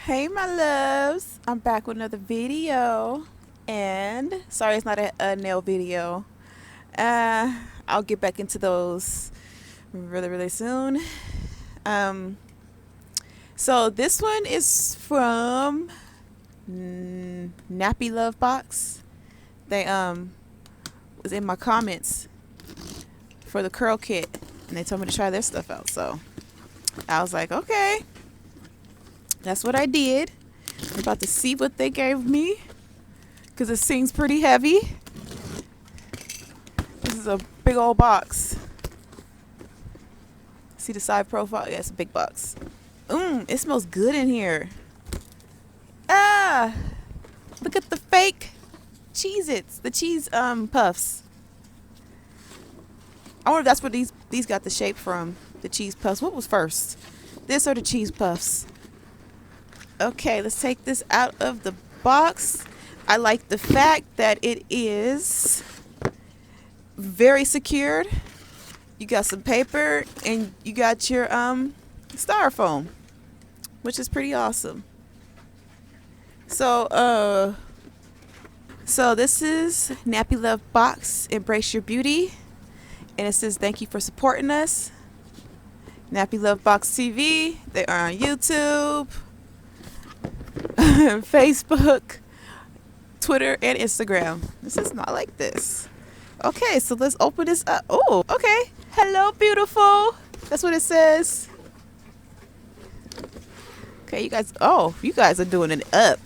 Hey my loves, I'm back with another video, and sorry it's not a nail video. I'll get back into those really soon. Um, so this one is from Nappy Love Box. They was in my comments for the curl kit, and they told me to try their stuff out. So I was like, okay, that's what I did. I'm about to see what they gave me, because it seems pretty heavy. This is a big old box. See the side profile? Yeah, it's a big box. It smells good in here. Ah, look at the fake Cheez-Its, the cheese puffs. I wonder if that's where these got the shape from. The cheese puffs. What was first? This or the cheese puffs? Okay, let's take this out of the box. I like the fact that it is very secured. You got some paper and you got your styrofoam, which is pretty awesome. So this is Nappy Love Box, Embrace Your Beauty, and it says thank you for supporting us. Nappy Love Box TV. They are on YouTube, Facebook, Twitter, and Instagram. This is not like this. Okay, so let's open this up. Oh, okay. Hello, beautiful. That's what it says. Okay, you guys are doing it up.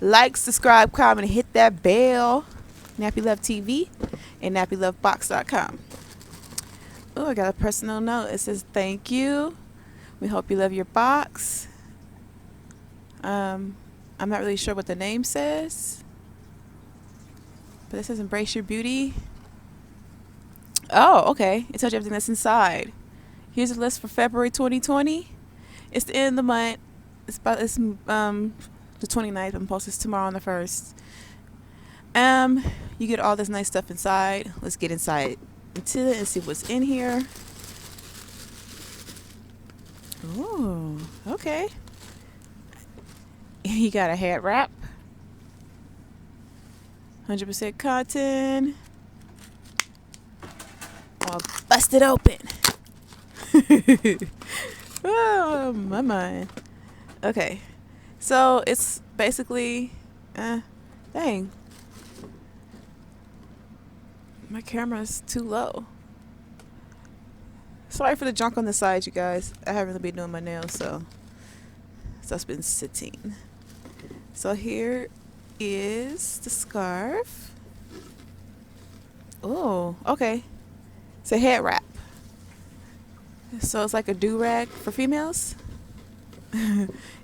Like, subscribe, comment, and hit that bell. Nappy Love TV and nappylovebox.com. Oh, I got a personal note. It says thank you. We hope you love your box. I'm not really sure what the name says, but it says embrace your beauty. Oh, okay. It tells you everything that's inside. Here's a list for February 2020. It's the end of the month. It's the 29th. I'm posting this tomorrow on the 1st. You get all this nice stuff inside. Let's get inside into it and see what's in here. Oh, okay. You got a hat wrap. 100% cotton. I'll bust it open. Oh, my mind. Okay. So it's basically, dang. My camera's too low. Sorry for the junk on the side, you guys. I haven't really been doing my nails, so it's been sitting. So here is the scarf. Oh, okay. It's a head wrap. So it's like a do-rag for females.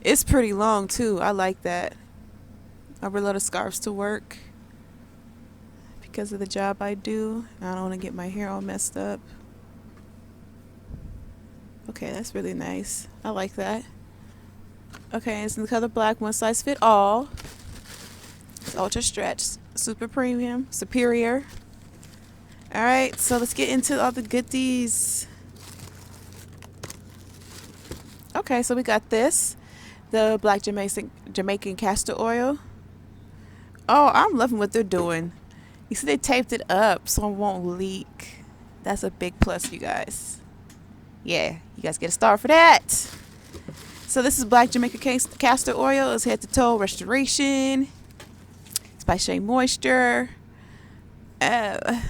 It's pretty long too. I like that. I wear a lot of scarves to work because of the job I do. I don't want to get my hair all messed up. Okay, that's really nice. I like that. Okay, it's in the color black, one size fit all. It's ultra stretch, super premium, superior. Alright, so let's get into all the goodies. Okay, so we got this. The black Jamaican castor oil. Oh, I'm loving what they're doing. You see they taped it up so it won't leak. That's a big plus, you guys. Yeah, you guys get a star for that. So this is black Jamaican castor oil. It's head to toe restoration. It's by Shea Moisture. I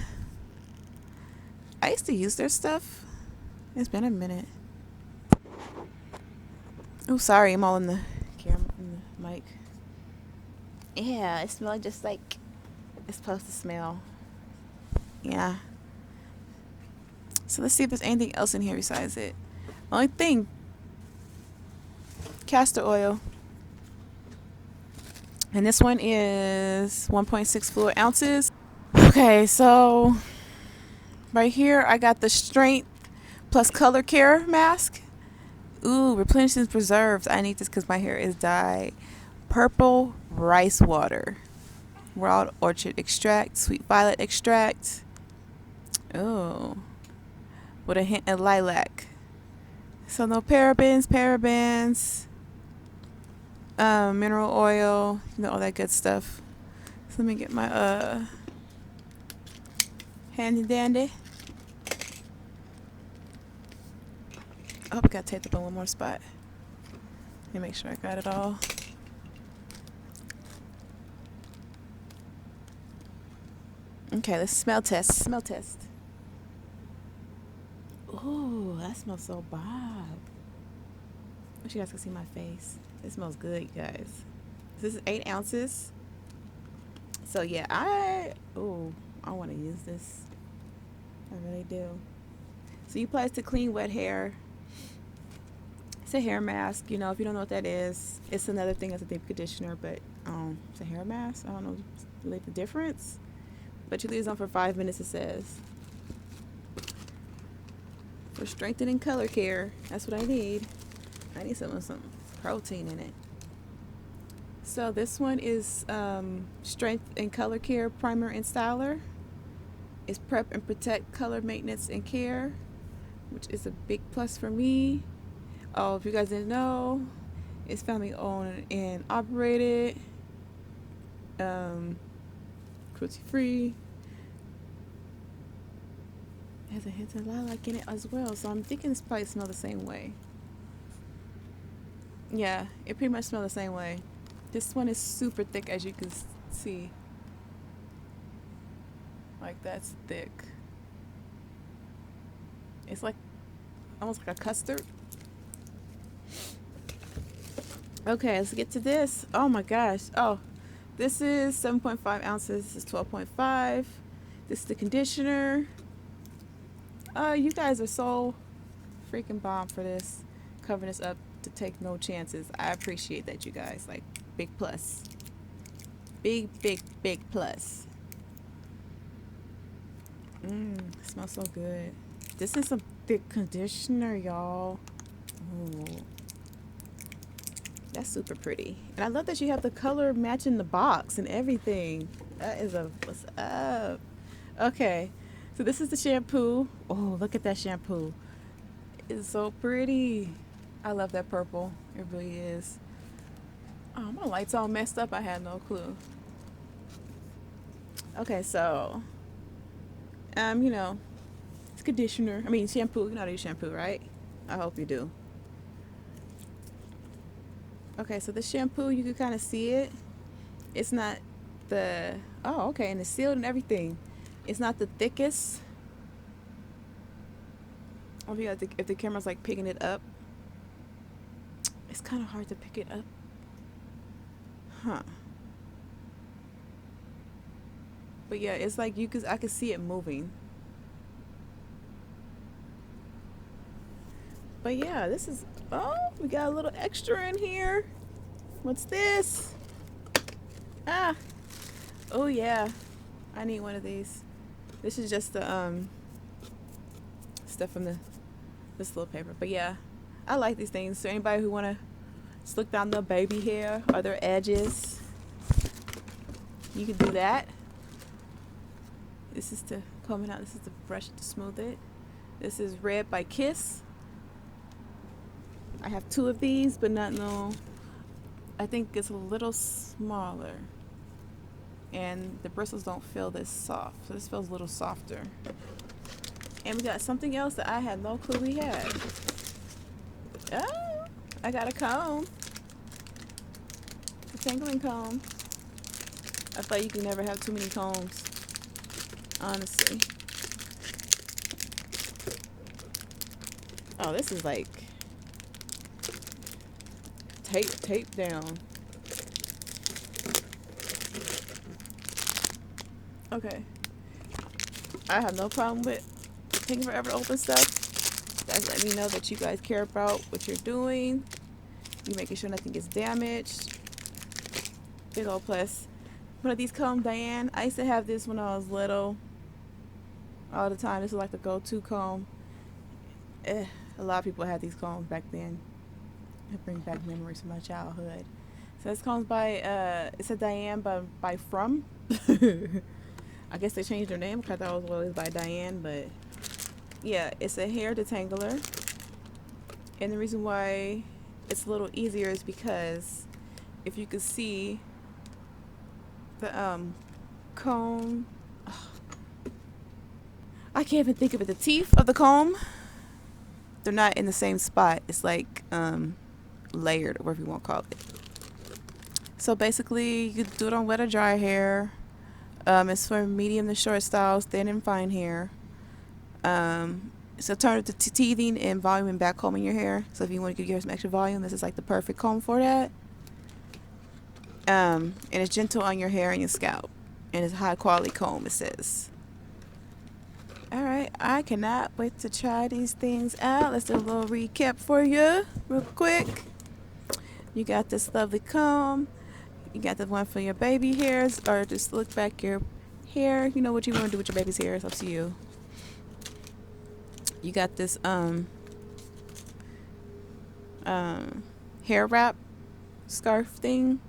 used to use their stuff. It's been a minute. Oh, sorry, I'm all in the camera, in the mic. Yeah, it smells just like it's supposed to smell. Yeah. So let's see if there's anything else in here besides it. Only thing, castor oil. And this one is 1.6 fluid ounces. Okay, so right here I got the Strength Plus Color Care Mask. Ooh, replenishing preserves. I need this because my hair is dyed. Purple rice water. Wild orchid extract. Sweet violet extract. Ooh. With a hint of lilac. So no parabens. mineral oil, you know, all that good stuff. So let me get my handy dandy. I hope I got taped up on one more spot. Let me make sure I got it all. Okay, let's smell test. Smell test. Ooh, that smells so bomb. Wish you guys could see my face. It smells good, you guys. This is 8 ounces. So yeah, I want to use this. I really do. So you apply it to clean wet hair. It's a hair mask. You know, if you don't know what that is, it's another thing as a deep conditioner, but it's a hair mask. I don't know really the difference. But you leave it on for 5 minutes, it says. For strengthening color care. That's what I need. I need some protein in it. So this one is Strength and Color Care Primer and Styler. It's prep and protect color maintenance and care, which is a big plus for me. Oh, if you guys didn't know, it's family owned and operated. Cruelty free. It has a hint of lilac in it as well, so I'm thinking this probably smells the same way. Yeah, it pretty much smells the same way. This one is super thick, as you can see. Like, that's thick. It's like almost like a custard. Okay, let's get to this. Oh my gosh. Oh, this is 7.5 ounces. This is 12.5. This is the conditioner. You guys are so freaking bomb for this. Covering this up to take no chances. I appreciate that, you guys. Like, big plus. Big plus. Smells so good. This is some thick conditioner, y'all. Ooh. That's super pretty. And I love that you have the color matching the box and everything. That is a what's up. Okay. So this is the shampoo. Oh, look at that shampoo. It's so pretty. I love that purple. It really is. Oh, my light's all messed up. I had no clue. Okay, so you know, it's conditioner. I mean shampoo. You know how to use shampoo, right? I hope you do. Okay, so the shampoo, you can kind of see it. It's not the okay, and it's sealed and everything. It's not the thickest. Oh yeah, if the camera's like picking it up, it's kind of hard to pick it up. Huh. But yeah, it's like I could see it moving. But yeah, this is, we got a little extra in here. What's this? Oh yeah, I need one of these. This is just the stuff from this little paper. But yeah, I like these things. So anybody who wanna slick down their baby hair or their edges, you can do that. This is to comb it out. This is the brush to smooth it. This is Red by Kiss. I have 2 of these, but I think it's a little smaller. And the bristles don't feel this soft. So this feels a little softer. And we got something else that I had no clue we had. Oh, I got a comb. A tangling comb. I thought you could never have too many combs. Honestly. Oh, this is like tape down. Okay. I have no problem with taking forever to open stuff. That's letting me know that you guys care about what you're doing. You're making sure nothing gets damaged. Big old plus. One of these comb, Diane. I used to have this when I was little. All the time. This is like the go-to comb. A lot of people had these combs back then. It brings back memories from my childhood. So this comb's by, it's a Diane by From. I guess they changed their name because I thought it was always by Diane, but yeah, it's a hair detangler. And the reason why it's a little easier is because if you could see the comb. I can't even think of it. The teeth of the comb, they're not in the same spot. It's like layered, or whatever you want to call it. So basically, you could do it on wet or dry hair. It's for medium to short styles, thin and fine hair. So turn it to teething and volume and back combing your hair. So if you want to give some extra volume, this is like the perfect comb for that. And it's gentle on your hair and your scalp. And it's a high quality comb, it says. Alright, I cannot wait to try these things out. Let's do a little recap for you real quick. You got this lovely comb. You got the one for your baby hairs, or just look back your hair. You know what you want to do with your baby's hair. It's up to you. You got this hair wrap scarf thing.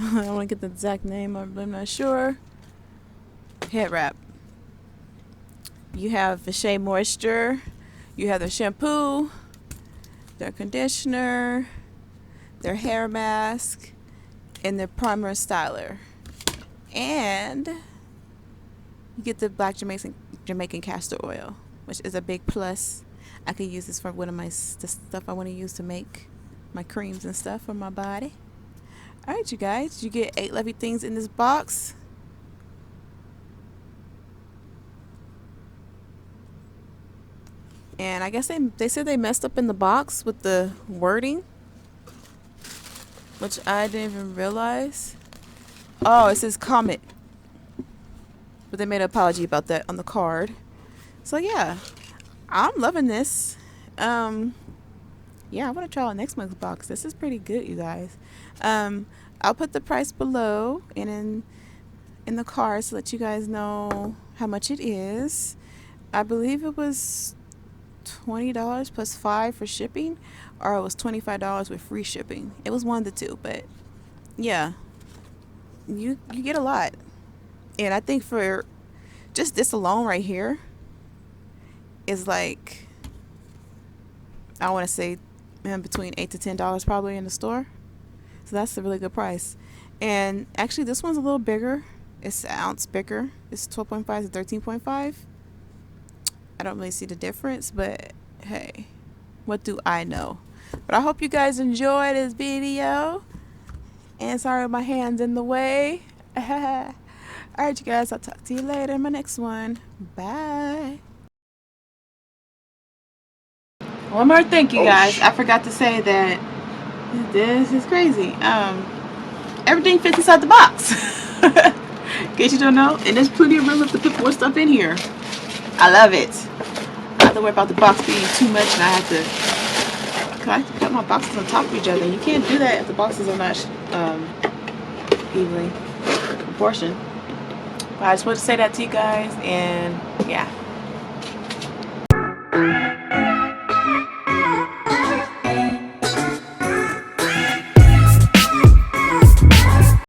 I don't want to get the exact name. I'm not sure. Head wrap. You have the Shea moisture. You have the shampoo, their conditioner, their hair mask, and their primer styler. And you get the black Jamaican castor oil, which is a big plus. I could use this for one of the stuff I want to use to make my creams and stuff for my body. Alright, you guys, you get 8 lovely things in this box. And I guess they said they messed up in the box with the wording, which I didn't even realize. Oh, it says Comet, but they made an apology about that on the card. So yeah, I'm loving this. Yeah, I want to try out next month's box. This is pretty good, you guys. I'll put the price below and in the cards to let you guys know how much it is. I believe it was $20 plus $5 for shipping, or it was $25 with free shipping. It was one of the two, but yeah, you get a lot. And I think for just this alone right here is like, I want to say between $8 to $10 probably in the store. So that's a really good price. And actually this one's a little bigger. It's an ounce bigger. It's 12.5 to 13.5. I don't really see the difference, but hey, what do I know? But I hope you guys enjoy this video. And sorry my hand's in the way. Alright, you guys, I'll talk to you later in my next one. Bye. One more thing, you guys. I forgot to say that this is crazy. Everything fits inside the box. In case you don't know, and there's plenty of room to put more stuff in here. I love it. I have to worry about the box being too much, and I have to put my boxes on top of each other. You can't do that if the boxes are not evenly proportioned. But I just wanted to say that to you guys, and yeah.